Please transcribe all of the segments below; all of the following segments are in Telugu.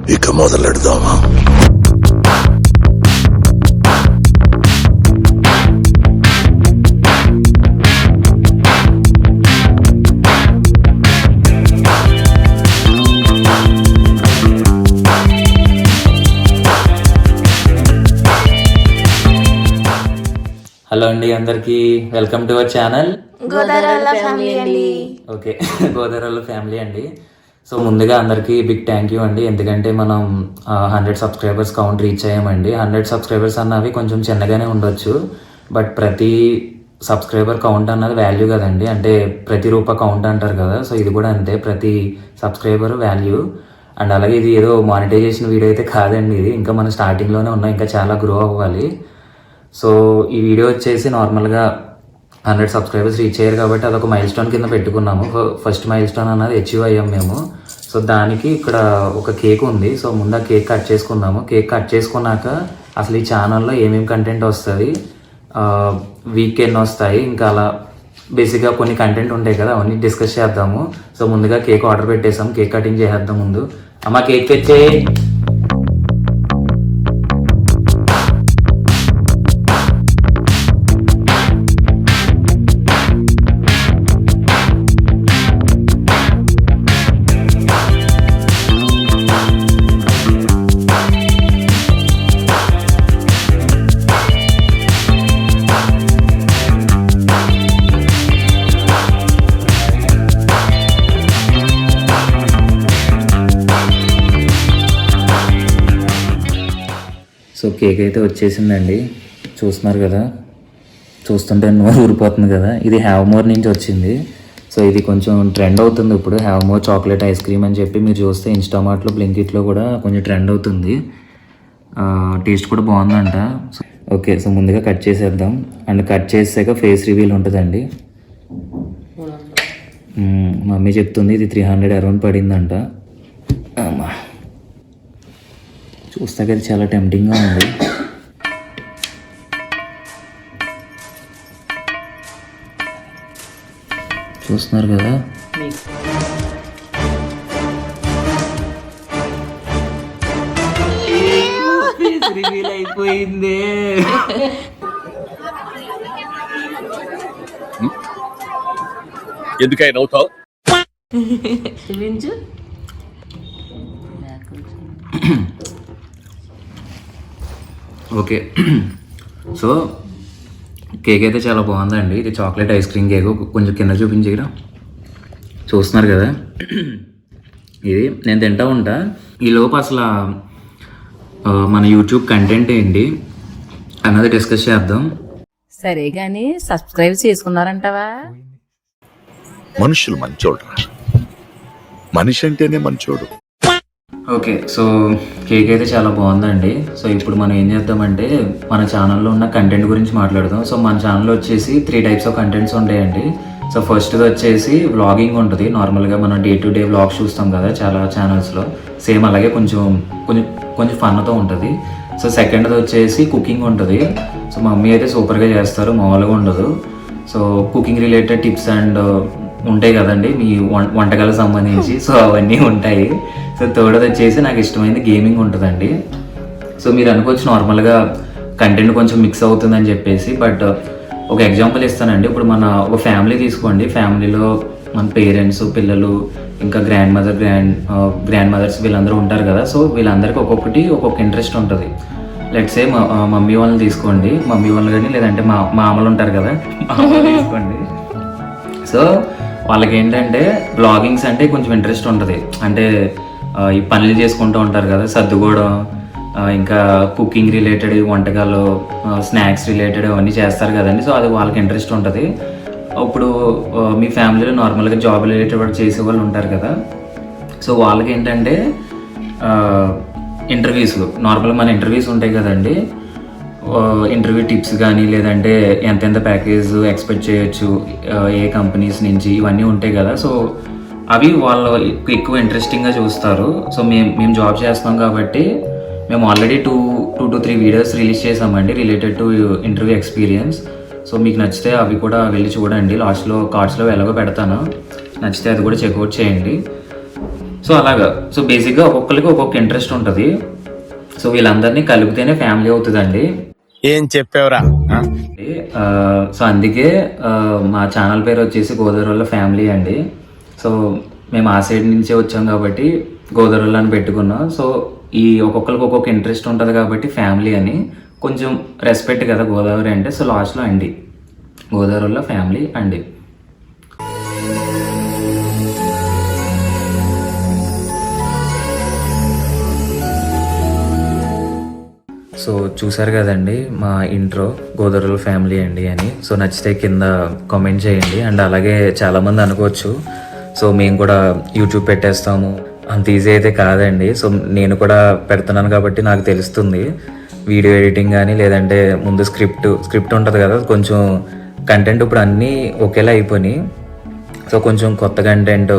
ఇక మొదలెడదామా? హలో అండి, అందరికీ welcome to our channel Godavari family అండి. ఓకే, గోదావరి ఫ్యామిలీ అండి. సో ముందుగా అందరికీ బిగ్ థ్యాంక్ యూ అండి, ఎందుకంటే మనం 100 సబ్స్క్రైబర్స్ కౌంట్ రీచ్ అయ్యామండి. 100 సబ్స్క్రైబర్స్ అన్నవి కొంచెం చిన్నగానే ఉండొచ్చు, బట్ ప్రతి సబ్స్క్రైబర్ కౌంట్ అన్నది వాల్యూ కదండి, అంటే ప్రతి రూపాయి కౌంట్ అంటారు కదా. సో ఇది కూడా అంతే, ప్రతి సబ్స్క్రైబర్ వాల్యూ. అండ్ అలాగే ఇది ఏదో మానిటైజేషన్ వీడియో అయితే కాదండి, ఇది ఇంకా మనం స్టార్టింగ్లోనే ఉన్నాం, ఇంకా చాలా గ్రో అవ్వాలి. సో ఈ వీడియో వచ్చేసి నార్మల్గా 100 సబ్స్క్రైబర్స్ రీచ్ అయ్యారు కాబట్టి అదొక మైల్ స్టోన్ కింద పెట్టుకున్నాము. ఫస్ట్ మైల్ స్టోన్ అన్నది అచీవ్ అయ్యాం మేము. సో దానికి ఇక్కడ ఒక కేక్ ఉంది. సో ముందు ఆ కేక్ కట్ చేసుకున్నాము. కేక్ కట్ చేసుకున్నాక అసలు ఈ ఛానల్లో ఏమేమి కంటెంట్ వస్తుంది, వీక్ ఎన్ని వస్తాయి, ఇంకా అలా బేసిక్గా కొన్ని కంటెంట్ ఉంటాయి కదా, అవన్నీ డిస్కస్ చేద్దాము. సో ముందుగా కేక్ ఆర్డర్ పెట్టేసాం, కేక్ కటింగ్ చేసేద్దాం. ముందు అమ్మ కేక్ తెచ్చే. సో కేక్ అయితే వచ్చేసిందండి, చూస్తున్నారు కదా, చూస్తుంటే నోరు ఊరిపోతుంది కదా. ఇది హ్యావ్ మోర్ నుంచి వచ్చింది. సో ఇది కొంచెం ట్రెండ్ అవుతుంది ఇప్పుడు, have more chocolate ice cream అని చెప్పి మీరు చూస్తే ఇన్స్టామార్ట్లో, బ్లింకిట్లో కూడా కొంచెం ట్రెండ్ అవుతుంది. టేస్ట్ కూడా బాగుందంట. ఓకే, సో ముందుగా కట్ చేసేద్దాం. అండ్ కట్ చేసాక ఫేస్ రివీల్ ఉంటుందండి. మమ్మీ చెప్తుంది ఇది 300 అరౌండ్ పడిందంట. అమ్మా, చూస్తాక అది చాలా టెంప్టింగ్గా ఉంది. చూస్తున్నారు కదా, రివీల్ అయిపోయింది. ఎందుకైనా అవుతావు? ఓకే, సో కేక్ అయితే చాలా బాగుందండి. ఇది చాక్లెట్ ఐస్ క్రీమ్ కేక్. కొంచెం కింద చూపించరా, చూస్తున్నారు కదా. ఇది నేను తింటా ఉంటా. ఈ లోపు అసలు మన యూట్యూబ్ కంటెంట్ ఏంటి అన్నది డిస్కస్ చేద్దాం. సరే కానీ సబ్స్క్రైబ్ చేసుకున్నారంటావా? మనుషులు మంచోడురా, మనిషి అంటేనే మంచోడు. ఓకే, సో కేక్ అయితే చాలా బాగుందండి. సో ఇప్పుడు మనం ఏం చేద్దామంటే మన ఛానల్లో ఉన్న కంటెంట్ గురించి మాట్లాడదాం. సో మన ఛానల్లో వచ్చేసి 3 టైప్స్ ఆఫ్ కంటెంట్స్ ఉంటాయండి. సో ఫస్ట్ది వచ్చేసి వ్లాగింగ్ ఉంటుంది. నార్మల్గా మనం డే టు డే వ్లాగ్స్ చూస్తాం కదా చాలా ఛానల్స్లో, సేమ్ అలాగే కొంచెం కొంచెం కొంచెం ఫన్తో ఉంటుంది. సో సెకండ్ది వచ్చేసి కుకింగ్ ఉంటుంది. సో మమ్మీ అయితే సూపర్గా చేస్తారు, మామూలుగా ఉండదు. So cooking related tips and ఉంటాయి కదండి మీ వంటకాలకు సంబంధించి, సో అవన్నీ ఉంటాయి. సో థర్డ్ వచ్చేసి నాకు ఇష్టమైంది గేమింగ్ ఉంటుందండి. సో మీరు అనుకోవచ్చు నార్మల్గా కంటెంట్ కొంచెం మిక్స్ అవుతుందని చెప్పేసి, బట్ ఒక ఎగ్జాంపుల్ ఇస్తానండి. ఇప్పుడు మన ఒక ఫ్యామిలీ తీసుకోండి, ఫ్యామిలీలో మన పేరెంట్స్, పిల్లలు, ఇంకా గ్రాండ్ మదర్స్ వీళ్ళందరూ ఉంటారు కదా. సో వీళ్ళందరికీ ఒక్కొక్క ఇంట్రెస్ట్ ఉంటుంది. లెట్స్ సే మమ్మీ వాళ్ళని తీసుకోండి, మమ్మీ వాళ్ళు కానీ లేదంటే మా అమ్మలు ఉంటారు కదా, మా అమ్మలు తీసుకోండి. సో వాళ్ళకి ఏంటంటే బ్లాగింగ్స్ అంటే కొంచెం ఇంట్రెస్ట్ ఉంటుంది. అంటే ఈ పనులు చేసుకుంటూ ఉంటారు కదా, సర్దుకోవడం, ఇంకా కుకింగ్ రిలేటెడ్ వంటకాలు, స్నాక్స్ రిలేటెడ్ అవన్నీ చేస్తారు కదండి. సో అది వాళ్ళకి ఇంట్రెస్ట్ ఉంటుంది. ఇప్పుడు మీ ఫ్యామిలీలో నార్మల్గా జాబ్ రిలేటెడ్ చేసే వాళ్ళు ఉంటారు కదా. సో వాళ్ళకి ఏంటంటే ఇంటర్వ్యూస్, నార్మల్గా మన ఇంటర్వ్యూస్ ఉంటాయి కదండి, ఇంటర్వ్యూ టిప్స్ కానీ లేదంటే ఎంతెంత ప్యాకేజ్ ఎక్స్పెక్ట్ చేయొచ్చు ఏ కంపెనీస్ నుంచి, ఇవన్నీ ఉంటాయి కదా. సో అవి వాళ్ళు ఎక్కువ ఇంట్రెస్టింగ్గా చూస్తారు. సో మేము జాబ్ చేస్తున్నాం కాబట్టి మేము ఆల్రెడీ 2 to 3 వీడియోస్ రిలీజ్ చేసామండి related to interview experience. So మీకు నచ్చితే అవి కూడా వెళ్ళి చూడండి, లాస్ట్లో కార్డ్స్లో ఎలాగో పెడతాను, నచ్చితే అది కూడా చెక్అవుట్ చేయండి. సో అలాగా సో బేసిక్గా ఒక్కొక్కరికి ఒక్కొక్క ఇంట్రెస్ట్ ఉంటుంది. సో వీళ్ళందరినీ కలిపితేనే ఫ్యామిలీ అవుతుందండి. ఏం చెప్పావురా? సో అందుకే మా ఛానల్ పేరు వచ్చేసి గోదావరిలో ఫ్యామిలీ అండి. సో మేము ఆ సైడ్ నుంచే వచ్చాం కాబట్టి గోదావరిలో అని పెట్టుకున్నాం. సో ఈ ఒక్కొక్కరికి ఒక్కొక్క ఇంట్రెస్ట్ ఉంటుంది కాబట్టి ఫ్యామిలీ అని కొంచెం రెస్పెక్ట్ కదా గోదావరి అంటే. సో లాస్ట్లో అండి గోదావరిలో ఫ్యామిలీ అండి. సో చూసారు కదండి మా ఇంట్రో గోదావరిలో ఫ్యామిలీ అండి అని. సో నచ్చితే కింద కామెంట్ చేయండి. అండ్ అలాగే చాలామంది అనుకోవచ్చు సో మేము కూడా యూట్యూబ్ పెట్టేస్తాము, అంత ఈజీ అయితే కాదండి. సో నేను కూడా పెడుతున్నాను కాబట్టి నాకు తెలుస్తుంది వీడియో ఎడిటింగ్ కానీ, లేదంటే ముందు స్క్రిప్ట్ ఉంటుంది కదా, కొంచెం కంటెంట్ ఇప్పుడు అన్నీ ఒకేలా అయిపోయినాయి. సో కొంచెం కొత్త కంటెంట్,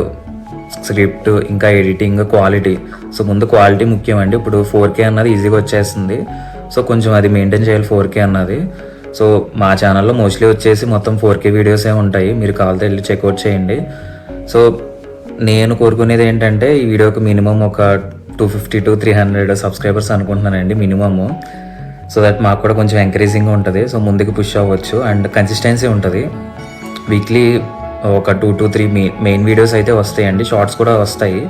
స్క్రిప్ట్, ఇంకా ఎడిటింగ్, క్వాలిటీ. సో ముందు క్వాలిటీ ముఖ్యం అండి. ఇప్పుడు 4K అన్నది ఈజీగా వచ్చేస్తుంది. సో కొంచెం అది మెయింటైన్ చేయాలి 4K అన్నది. సో మా ఛానల్లో మోస్ట్లీ వచ్చేసి మొత్తం 4K వీడియోసే ఉంటాయి, మీరు కావాలంటే వెళ్ళి చెక్అవుట్ చేయండి. సో నేను కోరుకునేది ఏంటంటే ఈ వీడియోకి మినిమం ఒక 250 to 300 సబ్స్క్రైబర్స్ అనుకుంటున్నానండి మినిమము. సో దట్ మాకు కూడా కొంచెం ఎంకరేజింగ్గా ఉంటుంది. సో ముందుకు పుష్ అవ్వచ్చు అండ్ కన్సిస్టెన్సీ ఉంటుంది. వీక్లీ ఒక 2 to 3 మెయిన్ వీడియోస్ అయితే వస్తాయండి, షార్ట్స్ కూడా వస్తాయి.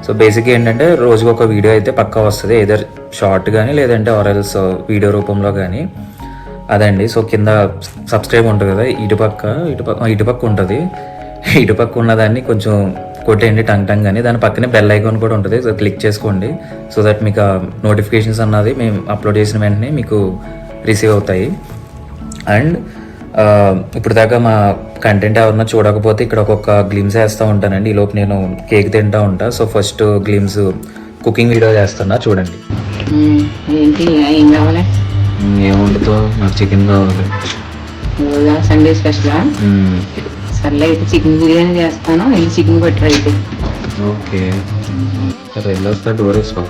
సో బేసిక్గా ఏంటంటే రోజుకి ఒక వీడియో అయితే పక్కా వస్తుంది, ఏదర్ షార్ట్ కానీ లేదంటే ఆర్ఎల్స్ వీడియో రూపంలో కానీ. అదండి. సో కింద సబ్స్క్రైబ్ ఉంటుంది కదా, ఇటుపక్క ఉంటుంది. ఇటుపక్క ఉన్నదాన్ని కొంచెం కొట్టేయండి టంగ్ అని. దాని పక్కనే బెల్ ఐకాన్ కూడా ఉంటుంది, సో క్లిక్ చేసుకోండి. సో దట్ మీకు నోటిఫికేషన్స్ అన్నది మేము అప్లోడ్ చేసిన వెంటనే మీకు రిసీవ్ అవుతాయి. అండ్ ఇప్పుడు దాకా మా కంటెంట్ ఎవరన్నా చూడకపోతే ఇక్కడ ఒక్కొక్క గ్లిమ్స్ వేస్తూ ఉంటానండి. ఈలోపు నేను కేక్ తింటూ ఉంటా. So first glimpse cooking video చేస్తున్నా, చూడండి. ఏంటి ఏం కావాలి? ఏముంటుందో నాకు చికెన్ కావాలి. సండే స్పెషలా? సర్లే అయితే చికెన్ బిర్యానీ చేస్తాను, ఇది చికెన్ బటర్ అయితే. ఓకే సరే వెళ్ళొస్తా, డోర్ వేసుకో.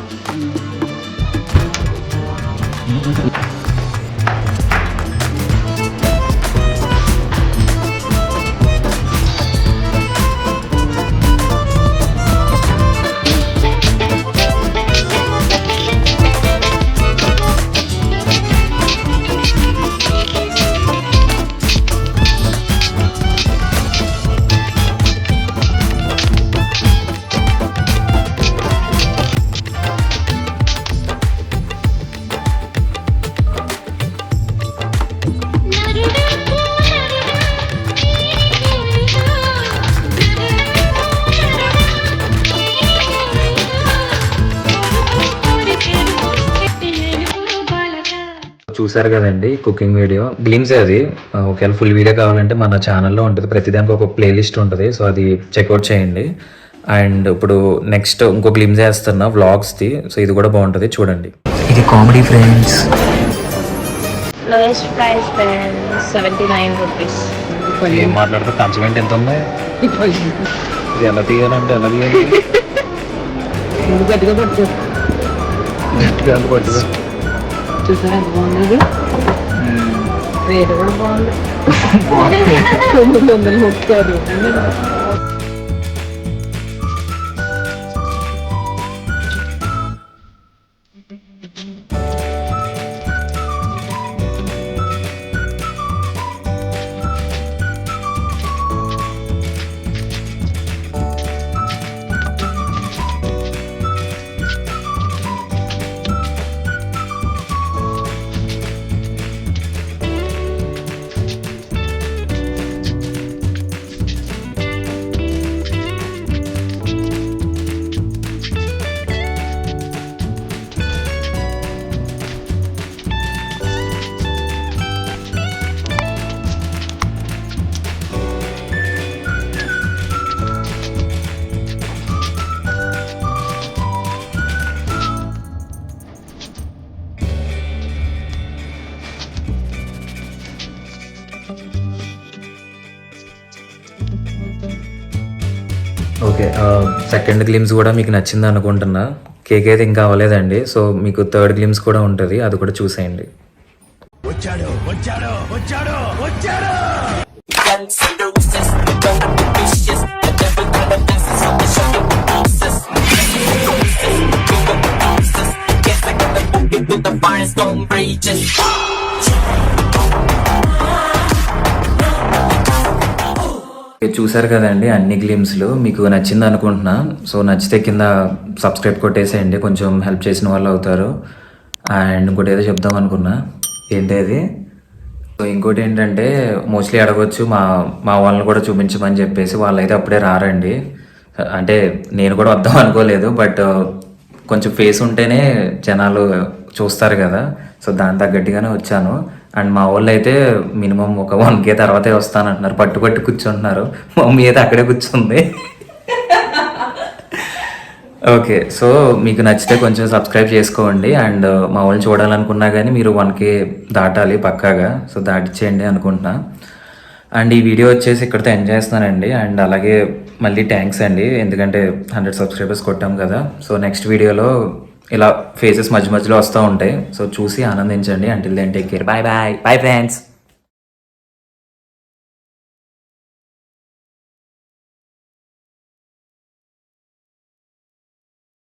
చూసారు కదండి కుకింగ్ వీడియో గ్లిమ్స్. అది ఒకవేళ ఫుల్ వీడియో కావాలంటే మన ఛానల్లో ఉంటుంది, ప్రతిదానికి ఒక ప్లేలిస్ట్ ఉంటుంది. సో అది చెక్అవుట్ చేయండి. అండ్ ఇప్పుడు నెక్స్ట్ ఇంకో గ్లిమ్స్ వేస్తున్నా వ్లాగ్స్ది. సో ఇది కూడా బాగుంటుంది, చూడండి. ఇది comedy friends. Lowest price 79 rupees. ఏం మాట్లాడుతూ కన్సల్టెంట్ ఎంత ఉంది? ఇది ఎలా తీయాలంటే ఎలా తీయాలి? గట్టిగా పట్టు. గట్టిగా పట్టుగా. చూసారా ఎంత బాగుంది? రేట్ కూడా బాగుంది. 930. ఓకే సెకండ్ గ్లిమ్స్ కూడా మీకు నచ్చింది అనుకుంటున్నా. కేక్ అయితే ఇంకా అవ్వలేదండి. సో మీకు థర్డ్ గ్లిమ్స్ కూడా ఉంటుంది, అది కూడా చూసేయండి. Guns and roses, don't be vicious. The devil got a message on the shoulder pieces. friends don't preach it. చూసారు కదండి అన్ని గ్లిమ్స్లు మీకు నచ్చింది అనుకుంటున్నా. సో నచ్చితే కింద సబ్స్క్రైబ్ కొట్టేసేయండి, కొంచెం హెల్ప్ చేసిన వాళ్ళు అవుతారు. అండ్ ఇంకోటి ఏదో చెప్దాం అనుకున్నా, ఏంటి అది. సో ఇంకోటి ఏంటంటే మోస్ట్లీ అడగొచ్చు మా వాళ్ళని కూడా చూపించమని చెప్పేసి, వాళ్ళైతే అప్పుడే రారండి. అంటే నేను కూడా వద్దాం అనుకోలేదు, బట్ కొంచెం ఫేస్ ఉంటేనే జనాలు చూస్తారు కదా, సో దాని తగ్గట్టుగానే వచ్చాను. అండ్ మా వాళ్ళు అయితే మినిమం ఒక 1K తర్వాతే వస్తానంటున్నారు, పట్టు కూర్చుంటున్నారు. మమ్మీ అయితే అక్కడే కూర్చుంది. ఓకే, సో మీకు నచ్చితే కొంచెం సబ్స్క్రైబ్ చేసుకోండి. అండ్ మా వాళ్ళు చూడాలనుకున్నా కానీ మీరు 1K దాటాలి పక్కాగా, సో దాటిచ్చేయండి అనుకుంటున్నా. అండ్ ఈ వీడియో వచ్చేసి ఇక్కడితో ఎండ్ చేస్తున్నానండి. అండ్ అలాగే మళ్ళీ థ్యాంక్స్ అండి, ఎందుకంటే 100 సబ్స్క్రైబర్స్ కొట్టాం కదా. సో నెక్స్ట్ వీడియోలో ఇలా ఫేసెస్ మధ్యలో వస్తూ ఉంటాయి, సో చూసి ఆనందించండి. Until then take care, bye friends.